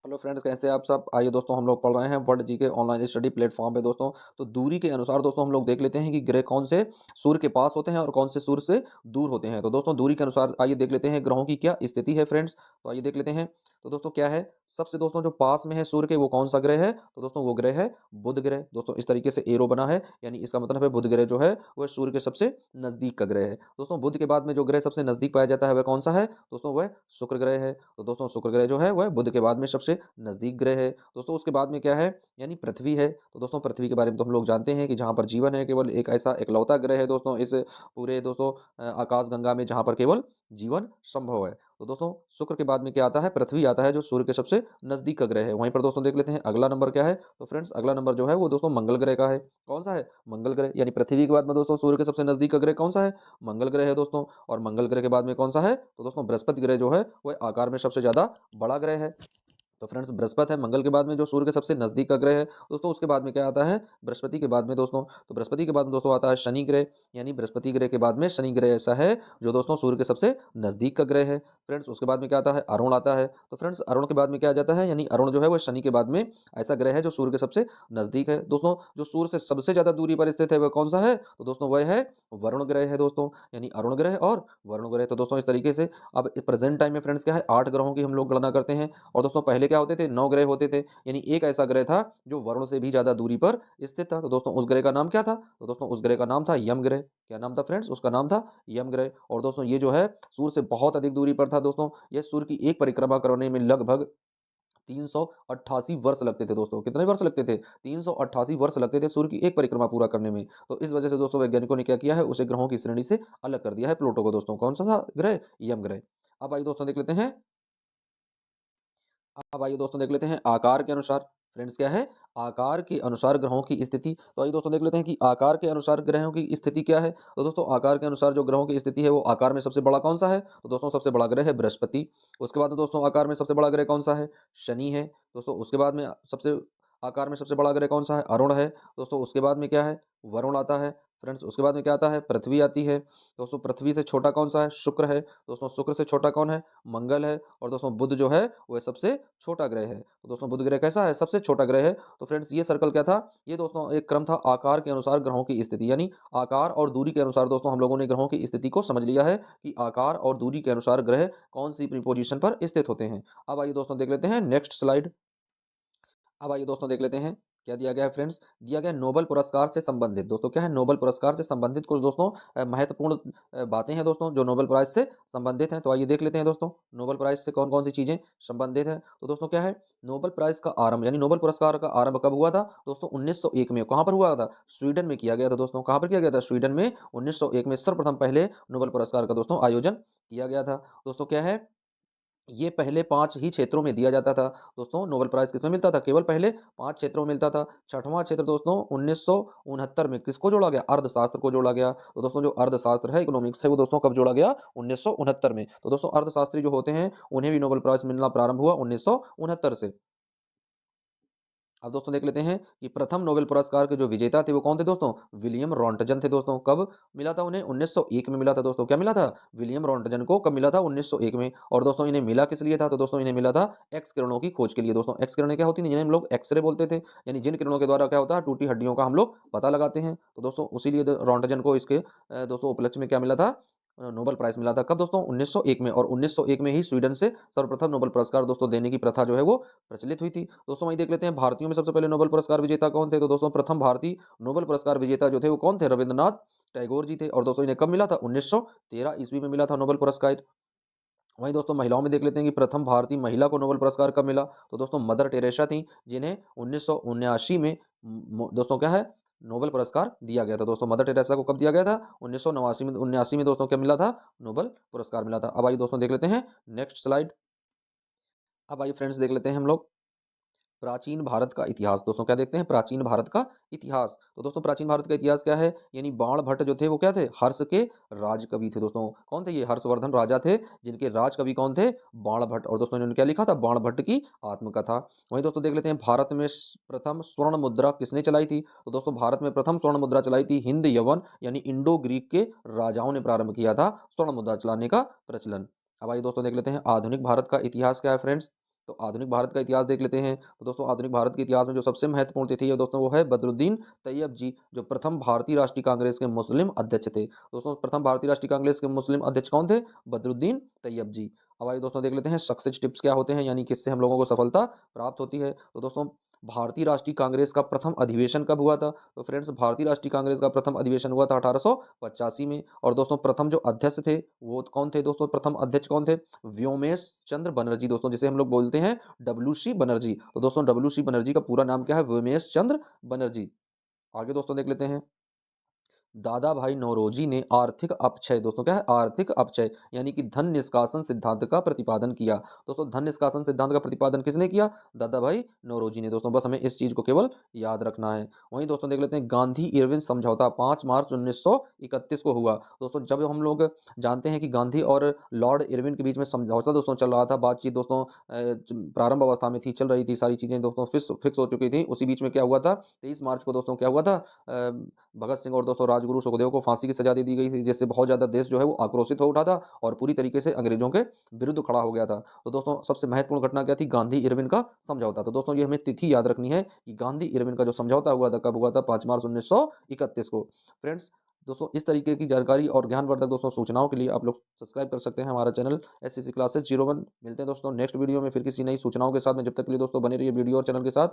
Hello friends, कैसे हैं आप सब। आइए दोस्तों, हम लोग पढ़ रहे हैं वर्ल्ड जी के ऑनलाइन स्टडी प्लेटफॉर्म पे दोस्तों। तो दूरी के अनुसार दोस्तों हम लोग देख लेते हैं कि ग्रह कौन से सूर्य के पास होते हैं और कौन से सूर्य से दूर होते हैं। तो दोस्तों दूरी के अनुसार आइए देख लेते हैं ग्रहों की क्या स्थिति है फ्रेंड्स। तो आइए देख लेते हैं। तो दोस्तों क्या है, सबसे दोस्तों जो पास में है सूर्य के वो कौन सा ग्रह है, तो दोस्तों वो ग्रह है बुध ग्रह। दोस्तों इस तरीके से एरो बना है, यानी इसका मतलब है बुध ग्रह जो है वह सूर्य के सबसे नजदीक का ग्रह है। दोस्तों बुध के बाद में जो ग्रह सबसे नजदीक पाया जाता है वह कौन सा है, दोस्तों वह शुक्र ग्रह है। तो दोस्तों शुक्र ग्रह जो है वह बुध के बाद में सबसे नजदीक ग्रह है। दोस्तों उसके बाद में क्या है, यानी पृथ्वी है। तो दोस्तों पृथ्वी के बारे में तो हम लोग जानते हैं कि जहाँ पर जीवन है, केवल एक ऐसा इकलौता ग्रह है दोस्तों इस पूरे दोस्तों आकाश गंगा में जहाँ पर केवल जीवन संभव है। तो दोस्तों शुक्र के बाद में क्या आता है, पृथ्वी आता है जो सूर्य के सबसे नजदीक का ग्रह है। वहीं पर दोस्तों देख लेते हैं अगला नंबर क्या है। तो फ्रेंड्स अगला नंबर जो है वो दोस्तों मंगल ग्रह का है। कौन सा है, मंगल ग्रह। यानी पृथ्वी के बाद में दोस्तों सूर्य के सबसे नजदीक का ग्रह कौन सा है, मंगल ग्रह है दोस्तों। और मंगल ग्रह के बाद में कौन सा है, तो दोस्तों बृहस्पति ग्रह जो है वह आकार में सबसे ज्यादा बड़ा ग्रह है। तो फ्रेंड्स बृहस्पति है मंगल के बाद में जो सूर्य के सबसे नजदीक का ग्रह है दोस्तों। उसके बाद में क्या आता है, बृहस्पति के बाद में दोस्तों, तो बृहस्पति के बाद में दोस्तों आता है शनि ग्रह। यानी बृहस्पति ग्रह के बाद में शनि ग्रह ऐसा है जो दोस्तों सूर्य के सबसे नजदीक का ग्रह है। फ्रेंड्स उसके बाद में क्या आता है, अरुण आता है। तो फ्रेंड्स अरुण के बाद में क्या आ जाता है, यानी अरुण जो है वो शनि के बाद में ऐसा ग्रह है जो सूर्य के सबसे नजदीक है। दोस्तों जो सूर्य से सबसे ज्यादा दूरी पर स्थित है वह कौन सा है, तो दोस्तों वह है वरुण ग्रह है दोस्तों। यानी अरुण ग्रह और वरुण ग्रह। तो दोस्तों इस तरीके से अब प्रेजेंट टाइम में फ्रेंड्स क्या है, 8 ग्रहों की हम लोग गणना करते हैं। और दोस्तों पहले क्या होते थे, 9 ग्रह होते थे। यानी एक ऐसा ग्रह था जो वरुण से भी ज्यादा दूरी पर स्थित था। तो दोस्तों उस ग्रह का नाम क्या था, तो दोस्तों उस ग्रह का नाम था यम ग्रह। क्या नाम था फ्रेंड्स, उसका नाम था यम ग्रह। और दोस्तों ये जो है सूर्य से बहुत अधिक दूरी पर था दोस्तों। ये सूर्य की एक परिक्रमा करने में लगभग 388 वर्ष लगते थे दोस्तों। कितने वर्ष लगते थे, 388 वर्ष लगते थे सूर्य की एक परिक्रमा पूरा करने में। तो इस वजह से दोस्तों वैज्ञानिकों ने क्या किया है, उसे ग्रहों की श्रेणी से अलग कर दिया है, प्लूटो को दोस्तों। कौन सा था ग्रह, यम ग्रह। अब आइए दोस्तों देख लेते हैं, अब आइए दोस्तों देख लेते हैं आकार के अनुसार। फ्रेंड्स क्या है, आकार के अनुसार ग्रहों की स्थिति। तो आइए दोस्तों देख लेते हैं कि आकार के अनुसार ग्रहों की स्थिति क्या है। तो दोस्तों आकार के अनुसार जो ग्रहों की स्थिति है वो आकार में सबसे बड़ा कौन सा है, तो दोस्तों सबसे बड़ा ग्रह है बृहस्पति। उसके बाद में दोस्तों आकार में सबसे बड़ा ग्रह कौन सा है, शनि है दोस्तों। उसके बाद में सबसे आकार में सबसे बड़ा ग्रह कौन सा है, अरुण है दोस्तों। उसके बाद में क्या है, वरुण आता है। फ्रेंड्स उसके बाद में क्या आता है, पृथ्वी आती है दोस्तों। पृथ्वी से छोटा कौन सा है, शुक्र है दोस्तों। शुक्र से छोटा कौन है, मंगल है। और दोस्तों बुध जो है वह सबसे छोटा ग्रह है। तो दोस्तों बुध ग्रह कैसा है, सबसे छोटा ग्रह है। तो फ्रेंड्स ये सर्कल क्या था, ये दोस्तों एक क्रम था आकार के अनुसार ग्रहों की स्थिति। यानी आकार और दूरी के अनुसार दोस्तों हम लोगों ने ग्रहों की स्थिति को समझ लिया है कि आकार और दूरी के अनुसार ग्रह कौन सी पोजीशन पर स्थित होते हैं। अब आइए दोस्तों देख लेते हैं नेक्स्ट स्लाइड। अब आइए दोस्तों देख लेते हैं क्या दिया गया है फ्रेंड्स। दिया गया है नोबेल पुरस्कार से संबंधित। दोस्तों क्या है, नोबेल पुरस्कार से संबंधित कुछ दोस्तों महत्वपूर्ण बातें हैं दोस्तों जो नोबेल प्राइज से संबंधित हैं। तो आइए देख लेते हैं दोस्तों नोबेल प्राइज से कौन कौन सी चीजें संबंधित हैं। तो दोस्तों क्या है, नोबेल प्राइज का आरंभ यानी नोबेल पुरस्कार का आरंभ कब हुआ था, दोस्तों 1901 में। कहाँ पर हुआ था, स्वीडन में किया गया था दोस्तों। कहाँ पर किया गया था, स्वीडन में 1901 में सर्वप्रथम पहले नोबेल पुरस्कार का दोस्तों आयोजन किया गया था। दोस्तों क्या है, ये पहले 5 ही क्षेत्रों में दिया जाता था दोस्तों। नोबेल प्राइज़ किसमें मिलता था, केवल पहले 5 क्षेत्रों में मिलता था। 6वां क्षेत्र दोस्तों 1969 में किसको जोड़ा गया, अर्थशास्त्र को जोड़ा गया। तो दोस्तों जो अर्थशास्त्र है, इकोनॉमिक्स है, वो दोस्तों कब जोड़ा गया, 1969 में। तो दोस्तों अर्थशास्त्री जो होते हैं उन्हें भी नोबेल प्राइज़ मिलना प्रारंभ हुआ 1969 से। अब दोस्तों देख लेते हैं कि प्रथम नोबेल पुरस्कार के जो विजेता थे वो कौन थे दोस्तों, विलियम रॉन्टजन थे दोस्तों। कब मिला था उन्हें, 1901 में मिला था दोस्तों। क्या मिला था, विलियम रॉन्टजन को कब मिला था, 1901 में। और दोस्तों इन्हें मिला किस लिए था, तो दोस्तों इन्हें मिला था एक्स किरणों की खोज के लिए दोस्तों। एक्स किरणें क्या होती हैं, जिन्हें हम लोग एक्सरे बोलते थे। यानी जिन किरणों के द्वारा क्या होता है, टूटी हड्डियों का हम लोग पता लगाते हैं। तो दोस्तों उसीलिए रॉन्टजन को इसके दोस्तों उपलक्ष्य में क्या मिला था, नोबेल प्राइज़ मिला था। कब दोस्तों, 1901 में। और 1901 में ही स्वीडन से सर्वप्रथम नोबेल पुरस्कार दोस्तों देने की प्रथा जो है वो प्रचलित हुई थी। दोस्तों वहीं देख लेते हैं भारतीयों में सबसे पहले नोबेल पुरस्कार विजेता कौन थे। तो दोस्तों प्रथम भारतीय नोबेल पुरस्कार विजेता जो थे वो कौन थे, रविंद्रनाथ टैगोर जी थे। और दोस्तों इन्हें कब मिला था, 1913 ईस्वी में मिला था नोबेल पुरस्कार। वहीं दोस्तों महिलाओं में देख लेते हैं कि प्रथम भारतीय महिला को नोबेल पुरस्कार कब मिला। तो दोस्तों मदर टेरेसा थी, जिन्हें 1979 में दोस्तों क्या है, नोबेल पुरस्कार दिया गया था दोस्तों। मदर टेरेसा को कब दिया गया था, 1989 में दोस्तों क्या मिला था, नोबेल पुरस्कार मिला था। अब आइए दोस्तों देख लेते हैं नेक्स्ट स्लाइड। अब आइए फ्रेंड्स देख लेते हैं हम लोग प्राचीन भारत का इतिहास। दोस्तों क्या देखते हैं, प्राचीन भारत का इतिहास। तो दोस्तों प्राचीन भारत का इतिहास क्या है, यानी बाण भट्ट जो थे वो क्या थे, हर्ष के राज कवि थे दोस्तों। कौन थे ये, हर्षवर्धन राजा थे, जिनके राज कवि कौन थे, बाण भट्ट। और दोस्तों इन्होंने क्या लिखा था, बाण भट्ट की आत्मकथा। वहीं दोस्तों देख लेते हैं भारत में प्रथम स्वर्ण मुद्रा किसने चलाई थी। तो दोस्तों भारत में प्रथम स्वर्ण मुद्रा चलाई थी हिंद यवन यानी इंडो ग्रीक के राजाओं ने प्रारंभ किया था स्वर्ण मुद्रा चलाने का प्रचलन। अब आइए दोस्तों देख लेते हैं आधुनिक भारत का इतिहास क्या है फ्रेंड्स। तो आधुनिक भारत का इतिहास देख लेते हैं। तो दोस्तों आधुनिक भारत के इतिहास में जो सबसे महत्वपूर्ण तिथि है दोस्तों वो है बदरुद्दीन तैयब जी, जो प्रथम भारतीय राष्ट्रीय कांग्रेस के मुस्लिम अध्यक्ष थे। दोस्तों प्रथम भारतीय राष्ट्रीय कांग्रेस के मुस्लिम अध्यक्ष कौन थे? बदरुद्दीन तैयब जी। अब आइए दोस्तों देख लेते हैं सक्सेस टिप्स क्या होते हैं, यानी किससे हम लोगों को सफलता प्राप्त होती है। तो दोस्तों भारतीय राष्ट्रीय कांग्रेस का प्रथम अधिवेशन कब हुआ था? तो फ्रेंड्स भारतीय राष्ट्रीय कांग्रेस का प्रथम अधिवेशन हुआ था 1885 में। और दोस्तों प्रथम जो अध्यक्ष थे वो कौन थे दोस्तों? प्रथम अध्यक्ष कौन थे? व्योमेश चंद्र बनर्जी दोस्तों, जिसे हम लोग बोलते हैं डब्ल्यू.सी. बनर्जी। तो दोस्तों डब्ल्यू.सी. बनर्जी का पूरा नाम क्या है? व्योमेश चंद्र बनर्जी। आगे दोस्तों देख लेते हैं। दादा भाई नौरोजी ने आर्थिक अपक्षय, दोस्तों क्या है? आर्थिक अपक्षय यानी कि धन निष्कासन सिद्धांत का प्रतिपादन किया। दोस्तों धन निष्कासन सिद्धांत का प्रतिपादन किसने किया? दादा भाई नौरोजी ने। दोस्तों बस हमें इस चीज को केवल याद रखना है। वहीं दोस्तों देख लेते हैं गांधी इरविन समझौता 5 मार्च 1931 को हुआ। दोस्तों जब हम लोग जानते हैं कि गांधी और लॉर्ड इरविन के बीच में समझौता दोस्तों चल रहा था, बातचीत दोस्तों प्रारंभ अवस्था में थी, चल रही थी, सारी चीजें दोस्तों फिक्स फिक्स हो चुकी थी। उसी बीच में क्या हुआ था? 23 मार्च को दोस्तों क्या हुआ था? भगत सिंह और दोस्तों राजगुरु सुखदेव को फांसी की सजा दे दी गई थी, जिससे बहुत ज़्यादा देश जो है वो आक्रोशित हो उठा था और पूरी तरीके से अंग्रेजों के विरुद्ध खड़ा हो गया था। तो दोस्तों सबसे महत्वपूर्ण घटना क्या थी? गांधी इरविन का समझौता। तो दोस्तों ये हमें तिथि याद रखनी है कि गांधी इरविन का जो समझौता हुआ था कब हुआ था? 5 मार्च 1931 को। फ्रेंड्स दोस्तों इस तरीके की जानकारी और ज्ञानवर्धक दोस्तों सूचनाओं के लिए आप लोग सब्सक्राइब कर सकते हैं हमारा चैनल एससीसी क्लासेस 01। मिलते हैं दोस्तों नेक्स्ट वीडियो में फिर किसी नई सूचनाओं के साथ में। जब तक के लिए दोस्तों बने रहिए वीडियो और चैनल के साथ।